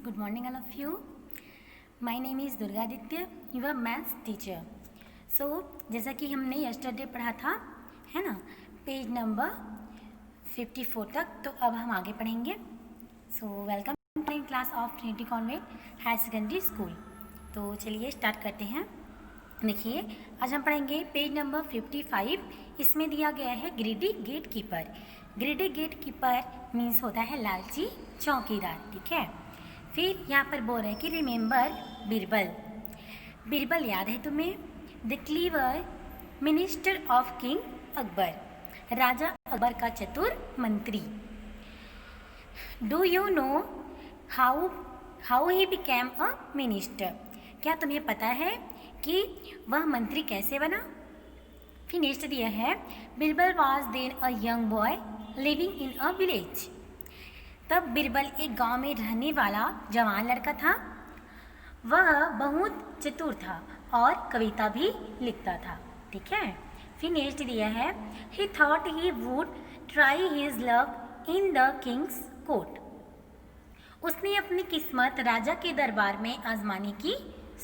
Good morning, all of you. My name is Durga Aditya, your maths teacher. So, जैसा कि हमने yesterday पढ़ा था, है ना, पेज नंबर 54 तक, तो अब हम आगे पढ़ेंगे. So, welcome to class of Trinity Convent Higher Secondary School. तो चलिए स्टार्ट करते हैं. देखिए, आज हम पढ़ेंगे पेज नंबर 55. इसमें दिया गया है greedy gate keeper. Greedy gate keeper means होता है लालची चौकीदार. ठीक है. फिर यहाँ पर बोल रहे हैं कि रिमेंबर बीरबल. बीरबल याद है तुम्हें? The clever minister of king Akbar, राजा अकबर का चतुर मंत्री. Do you know how he became a minister? क्या तुम्हें पता है कि वह मंत्री कैसे बना? फिर नेक्स्ट दिया है, Birbal was then a young boy living in a village. तब बीरबल एक गांव में रहने वाला जवान लड़का था. वह बहुत चतुर था और कविता भी लिखता था. ठीक है. फिर नेक्स्ट दिया है, he thought he would try his luck in the king's court. उसने अपनी किस्मत राजा के दरबार में आजमाने की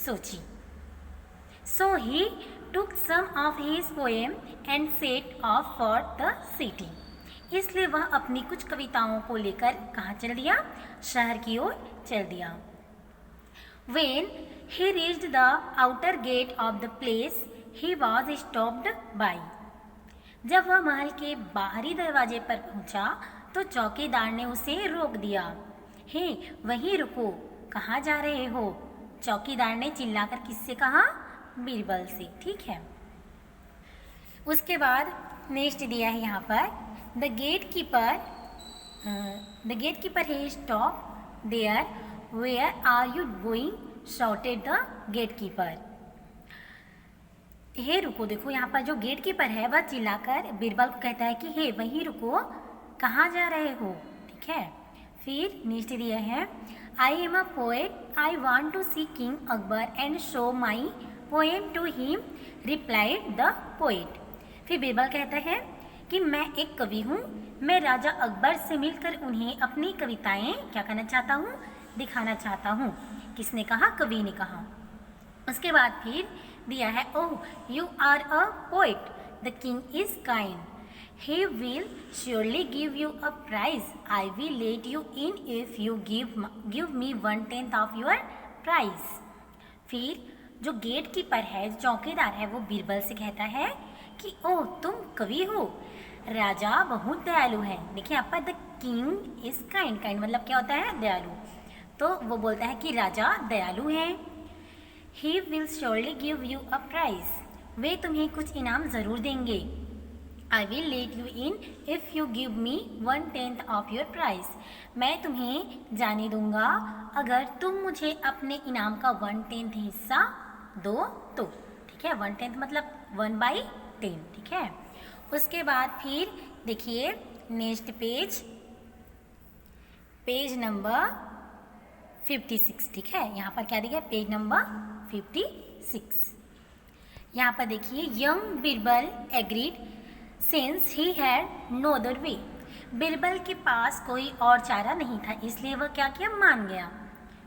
सोची. So he took some of his poem and set off for the city. इसलिए वह अपनी कुछ कविताओं को लेकर कहाँ चल दिया? शहर की ओर चल दिया. When he reached the outer gate of the place, he was stopped by. जब वह महल के बाहरी दरवाजे पर पहुंचा तो चौकीदार ने उसे रोक दिया. हे, वहीं रुको, कहाँ जा रहे हो? चौकीदार ने चिल्लाकर किससे कहा? बीरबल से. ठीक है. उसके बाद नेक्स्ट दिया है यहाँ पर, The gatekeeper he stopped there. Where are you going? shouted the gatekeeper. हे रुको. देखो यहाँ पर जो गेट कीपर है वह चिल्लाकर बीरबल को कहता है कि हे, वहीं रुको, कहाँ जा रहे हो? ठीक है. फिर नेक्स्ट दिया है, I am a poet. I want to see King Akbar and show my poem to him. replied the poet. फिर बीरबल कहता है कि मैं एक कवि हूँ, मैं राजा अकबर से मिलकर उन्हें अपनी कविताएं क्या करना चाहता हूँ? दिखाना चाहता हूँ. किसने कहा? कवि ने कहा. उसके बाद फिर दिया है, oh, you are a poet, the king is kind, he will surely give you a prize, I will let you in if you give me 1/10 of your prize. फिर जो गेट कीपर है, चौकीदार है, वो बीरबल से कहता है कि ओह, तुम कवि हो, राजा बहुत दयालु है. देखिए यहाँ पर the king is kind. Kind मतलब क्या होता है? दयालु. तो वो बोलता है कि राजा दयालु हैं. He will surely give you a prize. वे तुम्हें कुछ इनाम ज़रूर देंगे. I will let you in if you give me 1/10 of your prize. मैं तुम्हें जाने दूंगा अगर तुम मुझे अपने इनाम का 1/10 हिस्सा दो तो. ठीक है. 1/10 मतलब 1/10. ठीक है. उसके बाद फिर देखिए नेक्स्ट पेज नंबर 56. ठीक है. यहाँ पर क्या दिया? Page number 56. यहाँ पर देखिए, young Birbal agreed since he had no other way. Birbal के पास कोई और चारा नहीं था, इसलिए वह क्या किया? मान गया.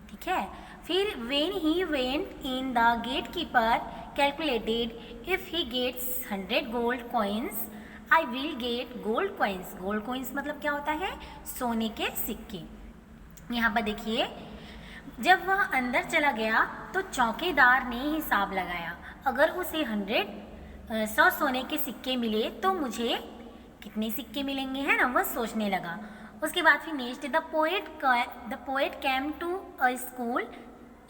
ठीक है. फिर when he went in, the gate keeper calculated, if he gets 100 gold coins I will get gold coins. Gold coins मतलब क्या होता है? सोने के सिक्के. यहाँ पर देखिए, जब वह अंदर चला गया तो चौकीदार ने हिसाब लगाया. अगर उसे 100 सोने के सिक्के मिले तो मुझे कितने सिक्के मिलेंगे, है ना? वह सोचने लगा. उसके बाद फिर next, the poet came to a school,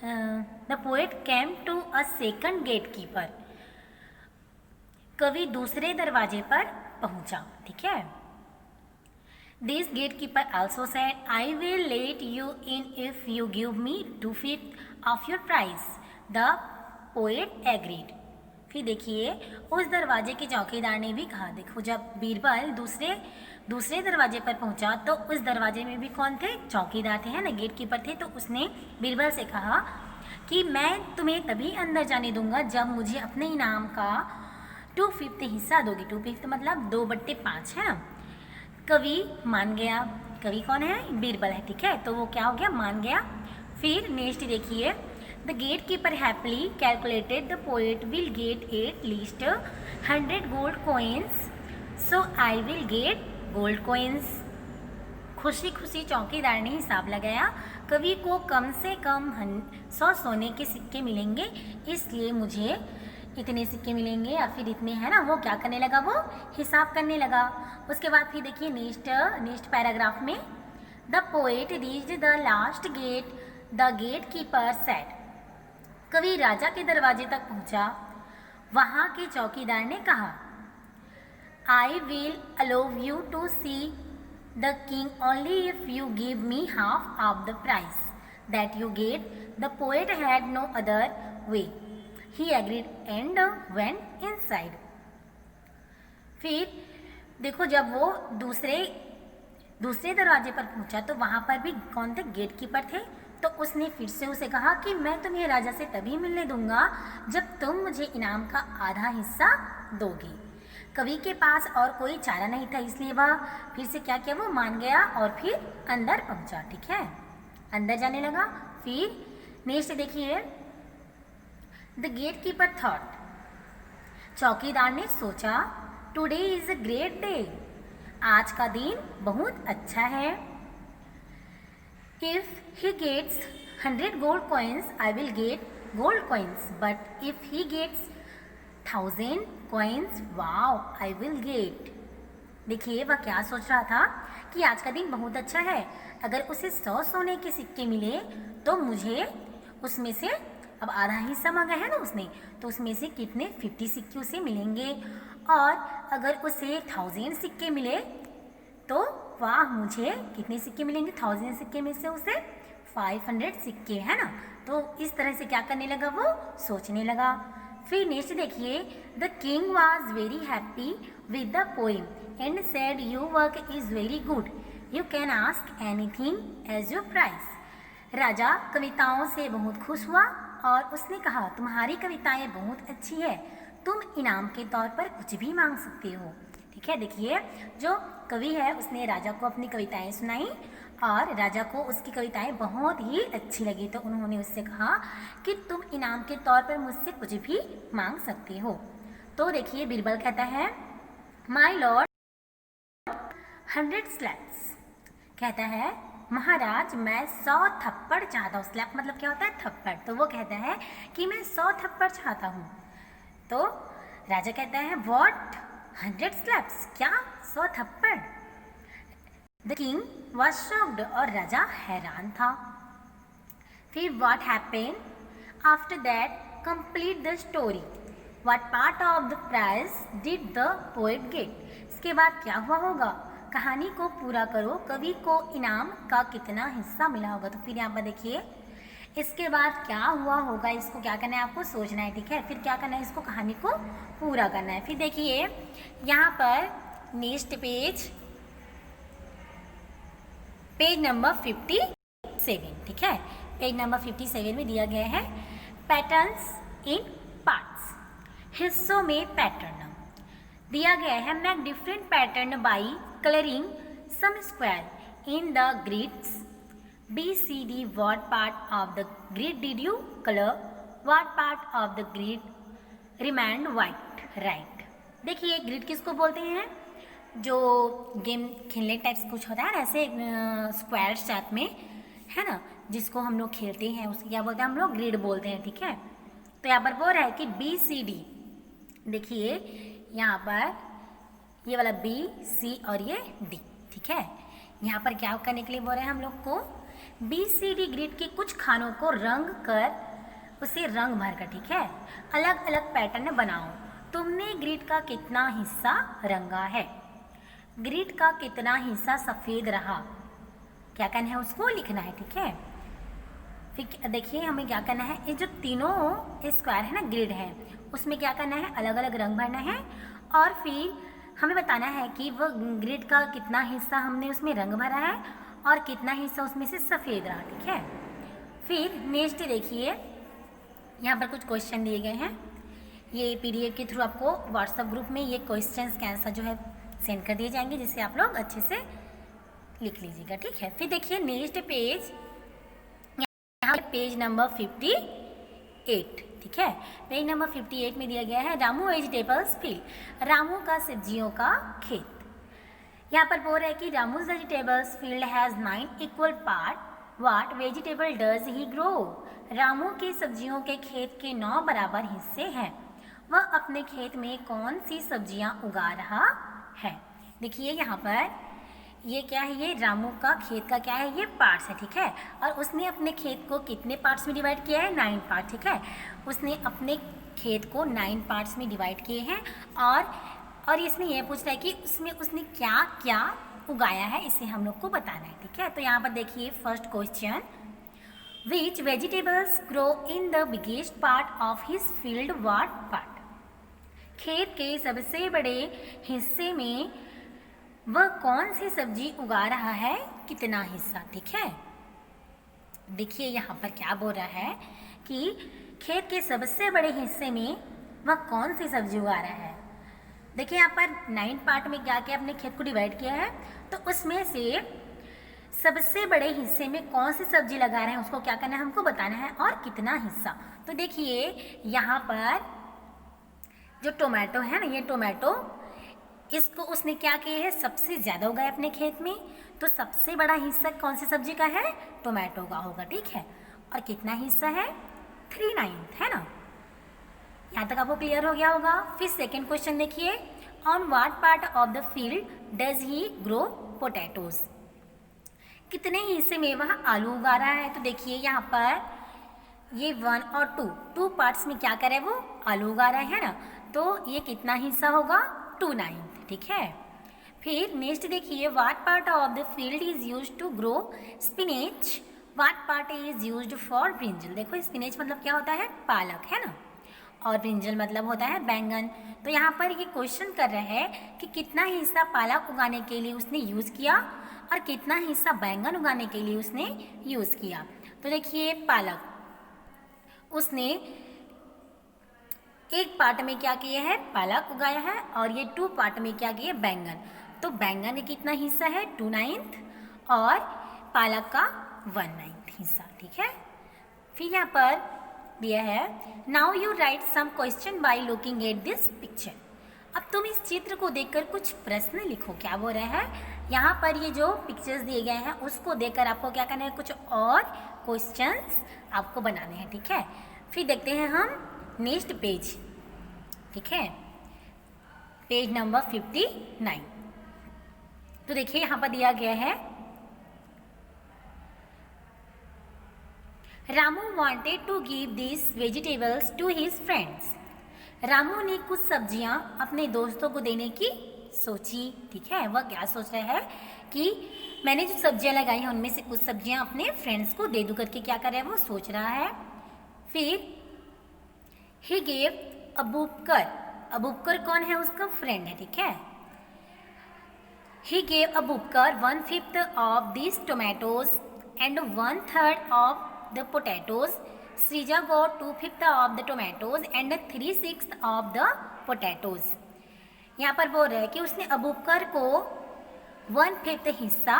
the poet came to a second gate keeper. कवि दूसरे दरवाजे पर पहुंचा. ठीक है. This gate keeper also said, I will let you in if you give me 2/5 of your prize. The poet agreed. फिर देखिए, उस दरवाजे के चौकीदार ने भी कहा. देखो, जब बीरबल दूसरे दरवाजे पर पहुंचा तो उस दरवाजे में भी कौन थे? चौकीदार थे, है ना, गेट कीपर थे. तो उसने बीरबल से कहा कि मैं तुम्हें तभी अंदर जाने दूंगा जब मुझे अपने इनाम का 2/5 हिस्सा दोगी. 2/5 मतलब 2/5, है ना. कवि मान गया. कवि कौन है? बीरबल है. ठीक है. तो वो क्या हो गया? मान गया. फिर नेक्स्ट देखिए, the gate keeper happily calculated the poet will get at least 100 gold coins, so I will get gold coins. खुशी खुशी चौकीदार ने हिसाब लगाया, कवि को कम से कम 100 सोने के सिक्के मिलेंगे, इसलिए मुझे इतने सिक्के मिलेंगे या फिर इतने, है ना। वो क्या करने लगा, वो हिसाब करने लगा। उसके बाद फिर देखिए नेक्स्ट पैराग्राफ में, the poet reached the last gate, the gate keeper said. कवि राजा के दरवाजे तक पहुंचा, वहां के चौकीदार ने कहा, I will allow you to see the king only if you give me half of the price that you get. The poet had no other way, he agreed and went inside। फिर देखो जब वो दूसरे दरवाजे पर पहुंचा तो वहां पर भी कौन थे, गेट कीपर थे। तो उसने फिर से उसे कहा कि मैं तुम्हें राजा से तभी मिलने दूंगा जब तुम मुझे इनाम का आधा हिस्सा दोगी। कवि के पास और कोई चारा नहीं था, इसलिए वह फिर से क्या किया, वो मान गया और फिर अंदर पहुंचा। ठीक है, अंदर जाने लगा। फिर नेक्स्ट देखिए, द गेट कीपर थॉट, चौकीदार ने सोचा, today is a great day, आज का दिन बहुत अच्छा है। If he gets 100 gold coins I will get gold coins, but if he gets 1000 coins wow I will get. देखिए वह क्या सोच रहा था कि आज का दिन बहुत अच्छा है, अगर उसे 100 सोने के सिक्के मिले तो मुझे उसमें से, अब आधा हिस्सा मांगा है ना उसने, तो उसमें से कितने 50 सिक्के उसे मिलेंगे, और अगर उसे 1000 सिक्के मिले तो वाह मुझे कितने सिक्के मिलेंगे, 1000 सिक्के में से उसे 500 सिक्के, है ना। तो इस तरह से क्या करने लगा, वो सोचने लगा। फिर नेक्स्ट देखिए, the king was very happy with the poem and said your work is very good, you can ask anything as your prize. राजा कविताओं से बहुत खुश हुआ और उसने कहा, तुम्हारी कविताएं बहुत अच्छी है, तुम इनाम के तौर पर कुछ भी मांग सकते हो। ठीक है, देखिए जो कवि है उसने राजा को अपनी कविताएं सुनाई और राजा को उसकी कविताएं बहुत ही अच्छी लगी, तो उन्होंने उससे कहा कि तुम इनाम के तौर पर मुझसे कुछ भी मांग सकते हो। तो देखिए बीरबल कहता है, माय लॉर्ड 100 स्लैप्स, कहता है महाराज मैं 100 थप्पड़ चाहता हूँ। स्लैप मतलब क्या होता है, थप्पड़। तो वो कहता है कि मैं 100 थप्पड़ चाहता हूँ। तो राजा कहता है, व्हाट 100 स्लैप्स, क्या 100 थप्पड़। द किंग वॉज शॉक्ड, और राजा हैरान था। फिर what happen after that, complete the story, what part of the prize did the poet get. इसके बाद क्या हुआ होगा, कहानी को पूरा करो, कवि को इनाम का कितना हिस्सा मिला होगा। तो फिर यहाँ पर देखिए इसके बाद क्या हुआ होगा, इसको क्या करना है, आपको सोचना है। ठीक है, फिर क्या करना है, इसको कहानी को पूरा करना है। फिर देखिए यहाँ पर नेक्स्ट पेज नंबर 57। ठीक है, पेज नंबर 57 में दिया गया है पैटर्न्स इन पार्ट्स, हिस्सों में पैटर्न दिया गया है। Make different pattern by colouring some square in the grids BCD। what part of the grid did you color? what part of the grid remained white? right। देखिए grid किसको बोलते हैं, जो गेम खेलने टाइप्स कुछ होता है ना, ऐसे स्क्वायर शेप में, है ना, जिसको हम लोग खेलते हैं उसको क्या बोलते हैं, हम लोग ग्रिड बोलते हैं। ठीक है, तो यहाँ पर बोल रहा है कि BCD, देखिए यहाँ पर ये वाला B, C और ये D। ठीक है, यहाँ पर क्या करने के लिए बोल रहे हैं हम लोग को, BCD ग्रिड के कुछ खानों को रंग कर उसे रंग भर कर, ठीक है, अलग अलग पैटर्न बनाओ। तुमने ग्रिड का कितना हिस्सा रंगा है, ग्रिड का कितना हिस्सा सफ़ेद रहा, क्या करना है, उसको लिखना है। ठीक है, फिर देखिए हमें क्या करना है, ये जो तीनों स्क्वायर है ना ग्रिड है, उसमें क्या करना है, अलग अलग रंग भरना है और फिर हमें बताना है कि वो ग्रिड का कितना हिस्सा हमने उसमें रंग भरा है और कितना हिस्सा उसमें से सफ़ेद रहा। ठीक है, फिर नेक्स्ट देखिए यहाँ पर कुछ क्वेश्चन दिए गए हैं, ये PDF के थ्रू आपको व्हाट्सएप ग्रुप में ये क्वेश्चंस के आंसर जो है सेंड कर दिए जाएंगे, जिससे आप लोग अच्छे से लिख लीजिएगा। ठीक है, फिर देखिए नेक्स्ट पेज, यहाँ पेज नंबर 58, ठीक है। पेज नंबर 58 में दिया गया है रामू वेजिटेबल्स फील्ड, रामू का सब्जियों का खेत। यहाँ पर बोल रहा है कि Ramu's vegetables field has 9 equal part, what vegetable does he grow. Ramu के सब्जियों के खेत के 9 बराबर हिस्से हैं, वह अपने खेत में कौन सी सब्जियां उगा रहा है। देखिए यहाँ पर ये क्या है, ये रामू का खेत का क्या है, ये पार्ट्स है, ठीक है। और उसने अपने खेत को कितने पार्ट्स में डिवाइड किया है, 9 पार्ट, ठीक है। उसने अपने खेत को 9 पार्ट्स में डिवाइड किए हैं और इसमें यह पूछ रहा है कि उसमें उसने क्या क्या उगाया है, इसे हम लोग को बताना है, ठीक है। तो यहाँ पर देखिए first question, which vegetables grow in the biggest part of his field, what part. खेत के सबसे बड़े हिस्से में वह कौन सी सब्जी उगा रहा है, कितना हिस्सा, ठीक है। देखिए यहाँ पर क्या बोल रहा है कि खेत के सबसे बड़े हिस्से में वह कौन सी सब्जी उगा रहा है। देखिए यहाँ पर 9 पार्ट में क्या किया, अपने खेत को डिवाइड किया है, तो उसमें से सबसे बड़े हिस्से में कौन सी सब्जी लगा रहे हैं उसको क्या करना है, हमको बताना है, और कितना हिस्सा। तो देखिए यहाँ पर जो टोमेटो है ना, ये टोमेटो, इसको उसने क्या किया है, सबसे ज़्यादा उगाया अपने खेत में, तो सबसे बड़ा हिस्सा कौन सी सब्जी का है, टोमेटो का होगा, ठीक है। और कितना हिस्सा है, 3/9, है ना। यहाँ तक आपको क्लियर हो गया होगा। फिर सेकेंड क्वेश्चन देखिए, on what part of the field does he grow potatoes. कितने हिस्से में वह आलू उगा रहा है। तो देखिए यहाँ पर ये 1 और 2 पार्ट्स में क्या करे, वो आलू उगा रहा है ना, तो ये कितना हिस्सा होगा, 2/9, ठीक है। फिर नेक्स्ट देखिए, what part of the field is used to grow spinach, what part is used for brinjal. देखो स्पिनेच मतलब क्या होता है, पालक, है ना, और ब्रिंजल मतलब होता है बैंगन। तो यहाँ पर ये क्वेश्चन कर रहा है कि कितना हिस्सा पालक उगाने के लिए उसने यूज़ किया और कितना हिस्सा बैंगन उगाने के लिए उसने यूज़ किया। तो देखिए पालक उसने एक पार्ट में क्या किया है, पालक उगाया है, और ये 2 पार्ट में क्या किया, बैंगन। तो बैंगन में कितना हिस्सा है, 2/9 और पालक का 1/9 हिस्सा, ठीक है। फिर यहाँ पर दिया है, now you write some question by looking at this picture. अब तुम इस चित्र को देखकर कुछ प्रश्न लिखो। क्या बोल रहा है, यहाँ पर ये जो पिक्चर्स दिए गए हैं उसको देखकर आपको क्या करना है, कुछ और क्वेश्चंस आपको बनाने हैं, ठीक है। फिर देखते हैं हम नेक्स्ट पेज, ठीक है, पेज नंबर 59। तो देखिए यहाँ पर दिया गया है, Ramu wanted to give these vegetables to his friends। Ramu ने कुछ सब्जियां अपने दोस्तों को देने की सोची, ठीक है। वह क्या सोच रहा है कि मैंने जो सब्जियां लगाई हैं उनमें से कुछ सब्जियां अपने फ्रेंड्स को दे दूं करके क्या कर रहा है, वो सोच रहा है। फिर ही गेव अबूबकर, अबूबकर कौन है, उसका फ्रेंड है, ठीक है। He gave Abubakar 1/5 of this tomatoes and 1/3 of the potatoes। Srija got 2/5 of the tomatoes and 3/6 of the potatoes। यहाँ पर बोल रहे हैं कि उसने अबूबकर को 1/5 हिस्सा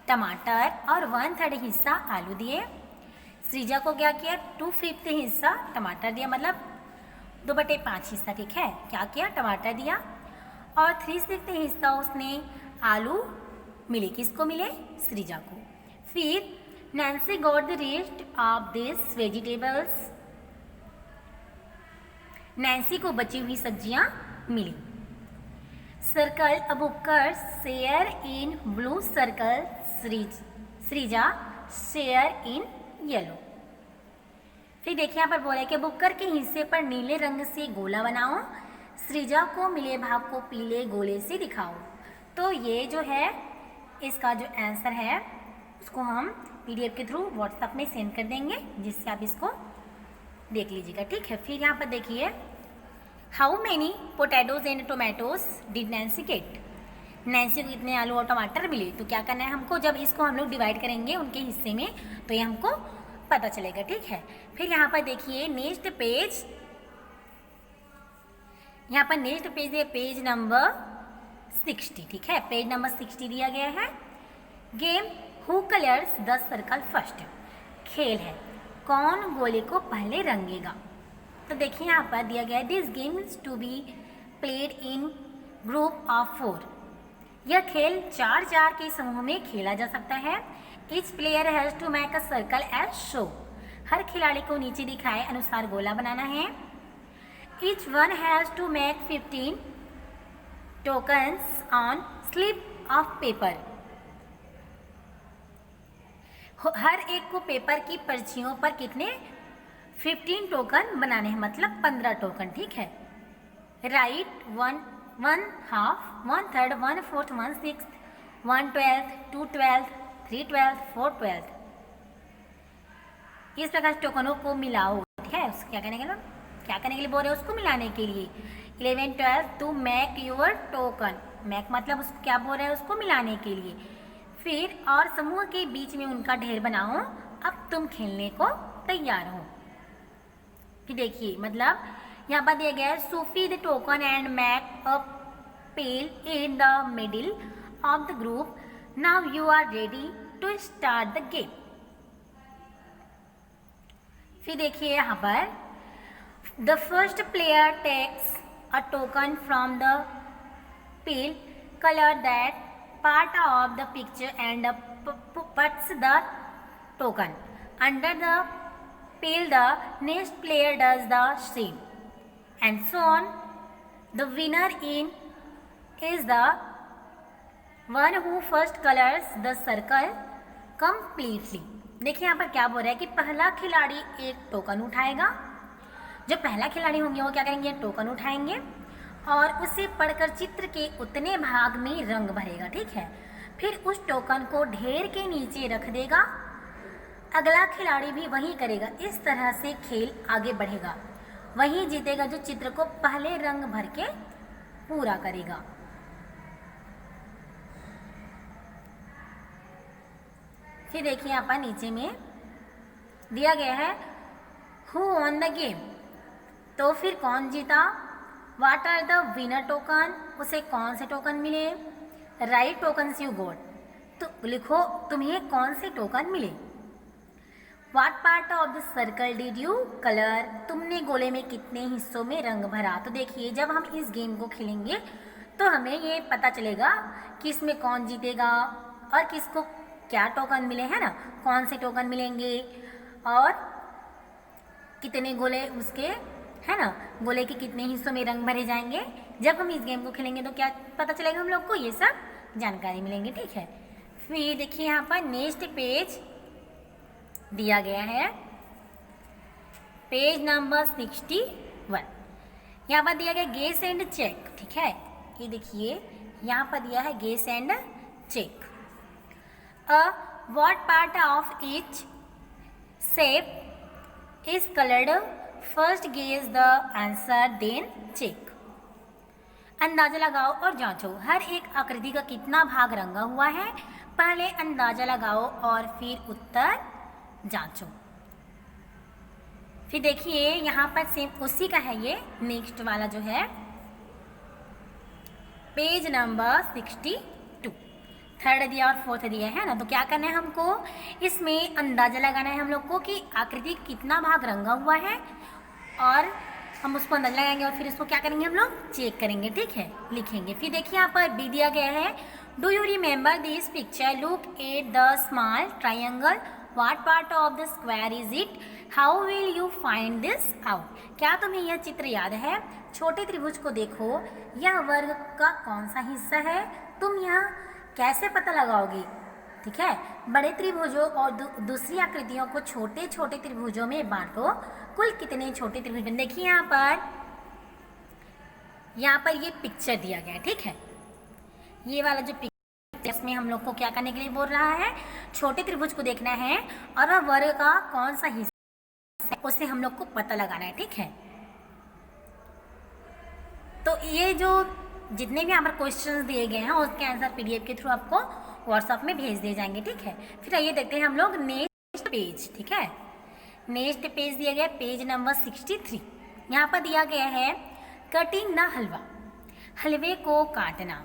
टमाटर और 1/3 हिस्सा आलू दिए। सृजा को क्या किया, 2/5 हिस्सा टमाटर दिया, मतलब 2/5 हिस्सा, ठीक है। क्या किया, टमाटर दिया, और 3/6 हिस्सा उसने आलू मिले, किसको मिले, सृजा को। फिर Nancy got the rest of these vegetables। Nancy को बची हुई सब्जियां मिली। Circle Abubakar share in blue circle, Srija share in yellow. फिर देखिए यहाँ पर बोला है कि अबूबकर के हिस्से पर नीले रंग से गोला बनाओ, सृजा को मिले भाग को पीले गोले से दिखाओ। तो ये जो है इसका जो आंसर है उसको हम PDF के थ्रू व्हाट्सएप में सेंड कर देंगे, जिससे आप इसको देख लीजिएगा, ठीक है। फिर यहाँ पर देखिए, how many potatoes and tomatoes did Nancy get. Nancy को कितने आलू और टमाटर मिले। तो क्या करना है हमको, जब इसको हम लोग डिवाइड करेंगे उनके हिस्से में तो ये हमको पता चलेगा, ठीक है। फिर यहाँ पर देखिए नेक्स्ट पेज, यहाँ पर नेक्स्ट पेज है पेज नंबर 60, ठीक है। पेज नंबर 60 दिया गया है, game who colours the circle first. खेल है कौन गोले को पहले रंगेगा। तो देखिए यहाँ पर दिया गया है this game is to be played in group of 4। यह खेल 4-4 के समूह में खेला जा सकता है। Each player has to make a circle as show. हर खिलाड़ी को नीचे दिखाए अनुसार गोला बनाना है। Each one has to make 15 tokens on slip of paper. हर एक को पेपर की पर्चियों पर कितने 15 टोकन बनाने हैं, मतलब 15 टोकन, ठीक है। राइट 1/2, 1/3, 1/4, 1/6, 1/12, 2/12, 3/12, 4/12 इस प्रकार टोकनों को मिलाओ, ठीक है। क्या करने के लिए बोल रहे हैं, उसको मिलाने के लिए। 11, 12 to make your token. Make मतलब उसको क्या बोल रहे हैं, उसको मिलाने के लिए। फिर और समूह के बीच में उनका ढेर बनाओ। अब तुम खेलने को तैयार हो। फिर देखिए मतलब यहाँ पर दिया गया है shuffle the token and make a pile in the middle of the group. Now you are ready to start the game. फिर देखिए यहाँ पर the first player takes a token from the pile, colour that part of the picture and puts the token under the pail. The next player does the same and so on. The winner is the one who first colors the circle completely. देखिए यहाँ पर क्या बोल रहा है कि पहला खिलाड़ी एक टोकन उठाएगा। जो पहला खिलाड़ी होंगे वो क्या करेंगे, टोकन उठाएंगे और उसे पढ़कर चित्र के उतने भाग में रंग भरेगा, ठीक है। फिर उस टोकन को ढेर के नीचे रख देगा। अगला खिलाड़ी भी वही करेगा। इस तरह से खेल आगे बढ़ेगा। वही जीतेगा जो चित्र को पहले रंग भर के पूरा करेगा। फिर देखिए यहाँ पर नीचे में दिया गया है हु वॉन द गेम। तो फिर कौन जीता। What are the winner token? उसे कौन से टोकन मिले। Right tokens you got. तो लिखो तुम्हें कौन से टोकन मिले। What part of the circle did you color? तुमने गोले में कितने हिस्सों में रंग भरा। तो देखिए जब हम इस गेम को खेलेंगे तो हमें ये पता चलेगा कि इसमें कौन जीतेगा और किसको क्या टोकन मिले, है ना, कौन से टोकन मिलेंगे और कितने गोले उसके, है ना, गोले के कितने हिस्सों में रंग भरे जाएंगे। जब हम इस गेम को खेलेंगे तो क्या पता चलेगा हम लोग को, ये सब जानकारी मिलेंगे, ठीक है। फिर देखिए यहाँ पर नेक्स्ट पेज दिया गया है, पेज नंबर 61। यहाँ पर दिया गया गेस एंड चेक, ठीक है। ये देखिए यहाँ पर दिया है guess and check. What part of each shape is coloured. First guess the answer then check. अंदाजा लगाओ और जांचो हर एक आकृति का कितना भाग रंगा हुआ है। पहले अंदाजा लगाओ और फिर उत्तर जांचो। फिर देखिए यहाँ पर सेम उसी का है ये नेक्स्ट वाला जो है पेज नंबर 62। थर्ड दिया और फोर्थ दिया है ना। तो क्या करना है हमको, इसमें अंदाजा लगाना है हम लोग को कि आकृति कितना भाग रंगा हुआ है और हम उसको अंदाजा लगाएंगे और फिर इसको क्या करेंगे हम लोग चेक करेंगे, ठीक है, लिखेंगे। फिर देखिए यहाँ पर बी दिया गया है do you remember this picture. Look at the small triangle. What part of the square is it. How will you find this out. क्या तुम्हें यह चित्र याद है। छोटे त्रिभुज को देखो, यह वर्ग का कौन सा हिस्सा है। तुम यह कैसे पता लगाओगे, ठीक है। बड़े त्रिभुजों और दूसरी आकृतियों को छोटे छोटे त्रिभुजों में बांटो। कुल कितने छोटे त्रिभुज। देखिए यहाँ पर ये पिक्चर दिया गया है, ठीक है। ये वाला जो पिक्चर इसमें हम लोग को क्या करने के लिए बोल रहा है, छोटे त्रिभुज को देखना है और वह वर्ग का कौन सा हिस्सा है उसे हम लोग को पता लगाना है, ठीक है। तो ये जो जितने भी यहाँ पर क्वेश्चंस दिए गए हैं उसके आंसर पीडीएफ के थ्रू आपको व्हाट्सएप में भेज दिए जाएंगे, ठीक है। फिर आइए देखते हैं हम लोग नेक्स्ट पेज, ठीक है। नेक्स्ट पेज दिया गया पेज नंबर 63। यहाँ पर दिया गया है कटिंग द हलवा। हलवे को काटना।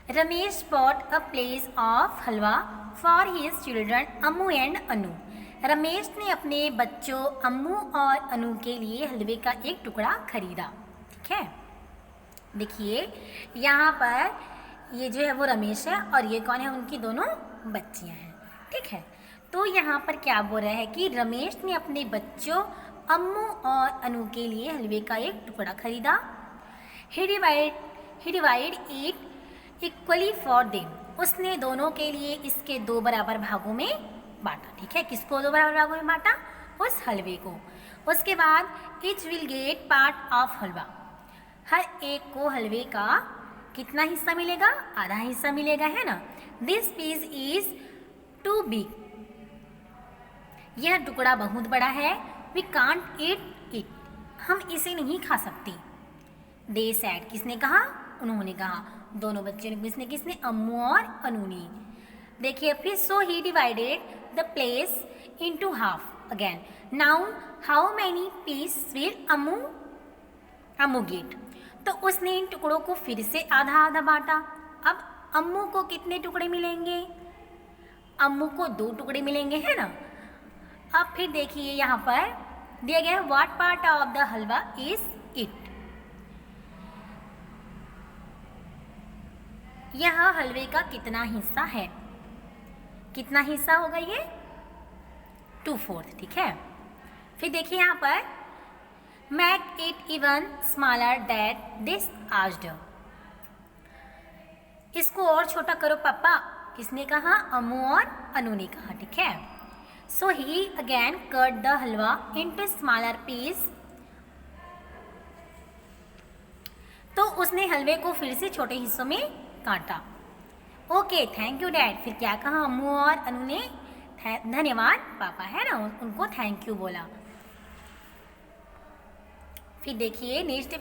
Ramesh bought a place of halwa for his children Ammu and Anu. Ramesh ने अपने बच्चों अम्मू और अनु के लिए हलवे का एक टुकड़ा खरीदा। ठीक है, देखिए यहाँ पर ये जो है वो रमेश है और ये कौन है, उनकी दोनों बच्चियाँ हैं। ठीक है, तो यहाँ पर क्या बोल रहा है कि रमेश ने अपने बच्चों अम्मू और अनु के लिए हलवे का एक टुकड़ा खरीदा। He divide it equally for them. उसने दोनों के लिए इसके 2 बराबर भागों में बांटा। ठीक है, किसको 2 बराबर भागों में बांटा? उस हलवे को। उसके बाद each will get part of halwa. हर एक को हलवे का कितना हिस्सा मिलेगा? आधा हिस्सा मिलेगा, है ना। This piece is too big. यह टुकड़ा बहुत बड़ा है। We can't eat it. हम इसे नहीं खा सकते। They said. किसने कहा? उन्होंने कहा। दोनों बच्चों ने किसने? अम्मू और अनु ने। देखिए फिर so he divided the place into half again. Now how many piece will Ammu get. तो उसने इन टुकड़ों को फिर से आधा आधा बांटा। अब अम्मू को कितने टुकड़े मिलेंगे? अम्मू को 2 टुकड़े मिलेंगे, है ना। अब फिर देखिए यहाँ पर दिया गया है what part of the halwa is it. यह हलवे का कितना हिस्सा है? कितना हिस्सा होगा ये? 2/4। ठीक है, फिर देखिए यहाँ पर make it even smaller that this asked. इसको और छोटा करो पापा। किसने कहा? अम्मू और अनु ने कहा। ठीक है, so he again cut the halwa into smaller piece. तो उसने हलवे को फिर से छोटे हिस्सों में काटा। Okay thank you dad. फिर क्या कहा अम्मू और अनु ने? धन्यवाद पापा, है ना, उनको थैंक यू बोला। फिर देखिए नेक्स्ट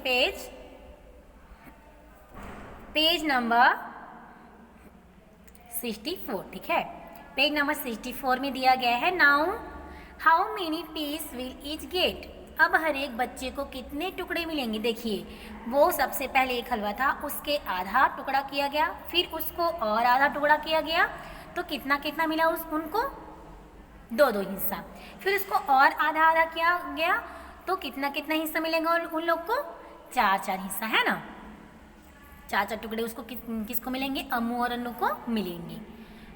पेज नंबर 64। ठीक है, पेज नंबर 64 में दिया गया है now how many piece will each get. अब हर एक बच्चे को कितने टुकड़े मिलेंगे? देखिए वो सबसे पहले एक हलवा था, उसके आधा टुकड़ा किया गया, फिर उसको और आधा टुकड़ा किया गया, तो कितना कितना मिला उनको? 2 हिस्सा। फिर उसको और आधा आधा किया गया, तो कितना कितना हिस्सा मिलेगा उन लोग को? 4 हिस्सा, है ना। 4 टुकड़े उसको किसको मिलेंगे? अम्मू और अनु को मिलेंगे।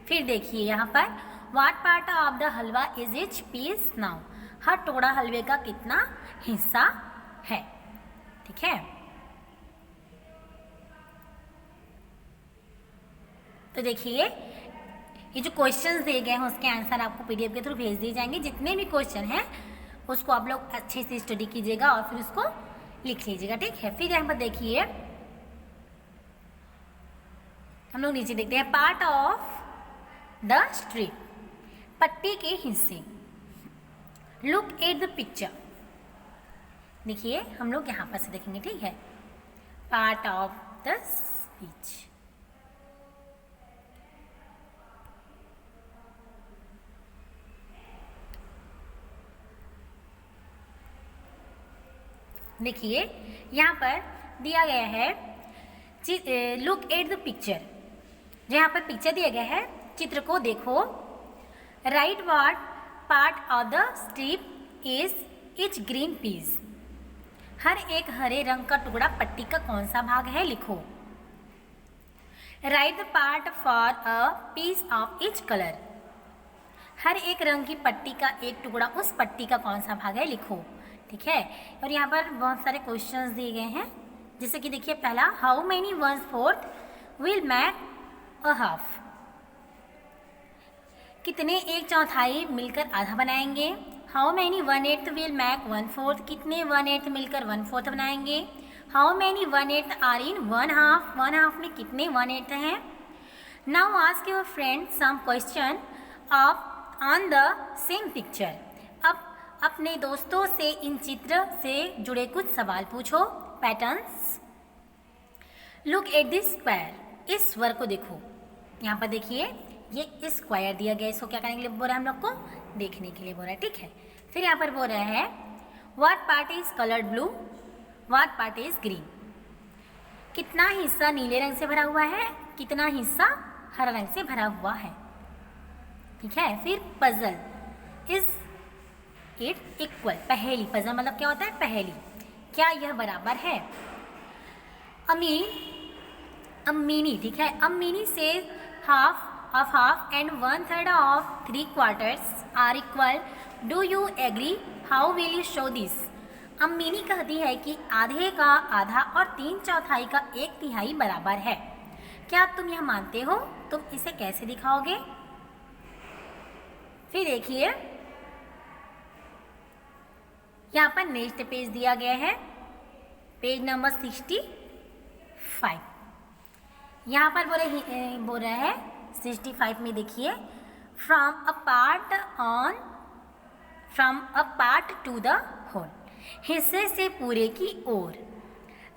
फिर देखिए यहाँ पर what part of the halwa is each piece now. हर टुकड़ा हलवे का कितना हिस्सा है? ठीक है, तो देखिए ये जो क्वेश्चंस दिए गए हैं उसके आंसर आपको पीडीएफ के थ्रू भेज दिए जाएंगे। जितने भी क्वेश्चन हैं उसको आप लोग अच्छे से स्टडी कीजिएगा और फिर उसको लिख लीजिएगा। ठीक है, फिर यहाँ पर देखिए हम लोग नीचे देखते हैं पार्ट ऑफ द स्ट्रिप। पट्टी के हिस्से। Look at the picture. देखिए हम लोग यहाँ पर से देखेंगे। ठीक है, पार्ट ऑफ द स्पीच। देखिए यहाँ पर दिया गया है लुक एट द पिक्चर। यहाँ पर पिक्चर दिया गया है, चित्र को देखो। Write what part of the strip is each green piece. हर एक हरे रंग का टुकड़ा पट्टी का कौन सा भाग है? लिखो। Write the part for a piece of each colour. हर एक रंग की पट्टी का एक टुकड़ा उस पट्टी का कौन सा भाग है? लिखो। ठीक है, और यहाँ पर बहुत सारे क्वेश्चंस दिए गए हैं, जैसे कि देखिए पहला how many 1/4 will make a half. कितने 1/4 मिलकर आधा बनाएंगे? How many 1/8 will make 1/4। कितने 1/8 मिलकर 1/4 बनाएंगे? How many 1/8 are in 1/2। 1/2 में कितने 1/8 हैं? Now ask your friend some question of on the same picture. अब अपने दोस्तों से इन चित्र से जुड़े कुछ सवाल पूछो। Patterns. Look at this square. इस स्वर को देखो। यहाँ पर देखिए ये स्क्वायर दिया गया, इसको क्या करने के लिए बोल रहा है? हम लोग को देखने के लिए बोल रहा है। ठीक है, फिर यहाँ पर बोल रहा है what part is coloured blue, what part is green. कितना हिस्सा नीले रंग से भरा हुआ है, कितना हिस्सा हरा रंग से भरा हुआ है। ठीक है, फिर पजल। इज इट इक्वल, पहेली, पजल मतलब क्या होता है, पहेली, क्या यह बराबर है। अमीनी, ठीक है, अमीनी से half of half and 1/3 of 3/4 are equal, do you agree, how will you show this. Amini कहती है कि आधे का आधा और 3/4 का 1/3 बराबर है, क्या तुम यह मानते हो, तुम इसे कैसे दिखाओगे। फिर देखिए यहाँ पर नेक्स्ट पेज दिया गया है, पेज नंबर 65। यहाँ पर बोल रहा है 65 में देखिए, from a part to the whole, हिस्से से पूरे की ओर।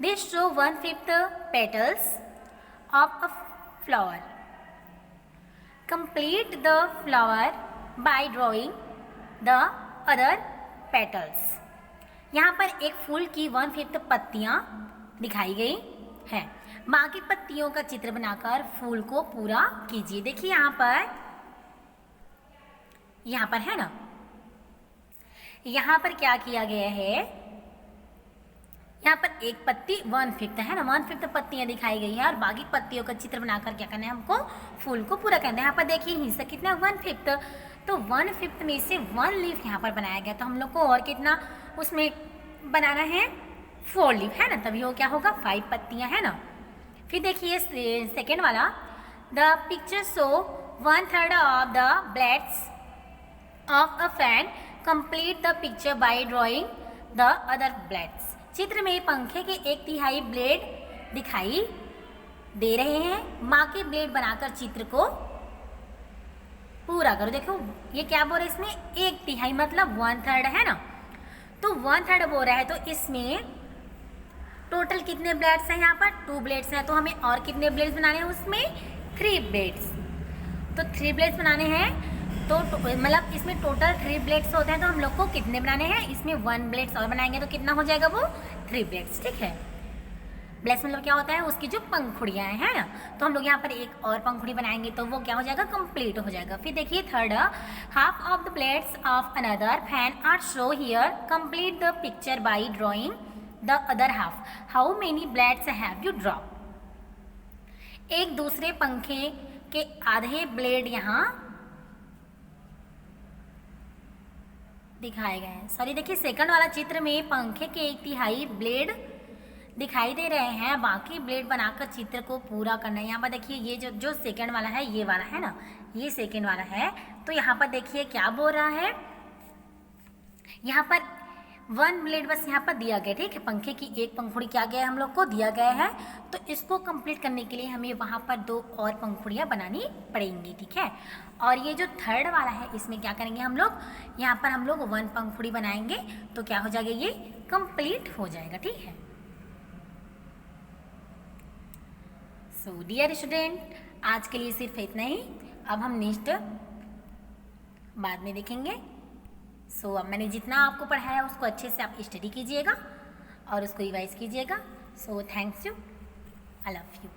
They show 1/5 petals of a flower, complete the flower by drawing the other petals. यहाँ पर एक फूल की 1/5 पत्तियाँ दिखाई गई हैं, बाकी पत्तियों का चित्र बनाकर फूल को पूरा कीजिए। देखिए यहाँ पर है ना, यहाँ पर क्या किया गया है, यहाँ पर एक पत्ती 1/5 है ना, 1/5 पत्तियां दिखाई गई है और बाकी पत्तियों का चित्र बनाकर क्या करना है, हमको फूल को पूरा करना है। यहाँ पर देखिए हिस्सा कितना 1/5, तो 1/5 में से 1 लीफ यहाँ पर बनाया गया, तो हम लोग को और कितना उसमें बनाना है, 4 लीफ है ना, तभी वो क्या होगा 5 पत्तियां है ना। फिर देखिए सेकेंड वाला, the picture show 1/3 of the blades of a fan, complete the picture bye drawing the other blades. चित्र में पंखे के 1/3 ब्लेड दिखाई दे रहे हैं, बाकी ब्लेड बनाकर चित्र को पूरा करो। देखो ये क्या बोल रहा है, इसमें 1/3 मतलब 1/3 है ना, तो 1/3 बोल रहा है, तो इसमें टोटल कितने ब्लेड्स हैं, यहाँ पर 2 ब्लेड्स हैं, तो हमें और कितने ब्लेड्स बनाने हैं, उसमें 3 ब्लेड्स, तो 3 ब्लेड्स बनाने हैं, तो मतलब इसमें टोटल 3 ब्लेड्स होते हैं, तो हम लोग को कितने बनाने हैं, इसमें 1 ब्लेड्स और बनाएंगे तो कितना हो जाएगा, वो 3 ब्लेड्स, ठीक है। ब्लेड्स मतलब क्या होता है, उसकी जो पंखुड़ियाँ हैं ना, तो हम लोग यहाँ पर एक और पंखुड़ी बनाएंगे तो वो क्या हो जाएगा, कंप्लीट हो जाएगा। फिर देखिए third, half of the blades of another fan are show here, complete the picture by drawing the other half, how many blades have you draw. एक दूसरे पंखे के आधे ब्लेड यहाँ दिखाए गए हैं। सॉरी, देखिए सेकंड वाला चित्र में पंखे के 1/3 ब्लेड दिखाई दे रहे हैं, बाकी ब्लेड बनाकर चित्र को पूरा करना है। यहाँ पर देखिए ये जो सेकंड वाला है, ये वाला है ना, ये सेकंड वाला है, तो यहाँ पर देखिए क्या बोल रहा है, यहाँ पर 1 ब्लेड बस यहाँ पर दिया गया, ठीक है, पंखे की एक पंखुड़ी क्या गया है, हम लोग को दिया गया है, तो इसको कंप्लीट करने के लिए हमें वहाँ पर 2 और पंखुड़ियाँ बनानी पड़ेंगी, ठीक है। और ये जो थर्ड वाला है, इसमें क्या करेंगे हम लोग, यहाँ पर हम लोग 1 पंखुड़ी बनाएंगे, तो क्या हो जाएगा, ये कंप्लीट हो जाएगा, ठीक है। सो डियर स्टूडेंट, आज के लिए सिर्फ इतना ही, अब हम नेक्स्ट बाद में देखेंगे। सो अब मैंने जितना आपको पढ़ाया उसको अच्छे से आप स्टडी कीजिएगा और उसको रिवाइज कीजिएगा। So thanks you, I love you.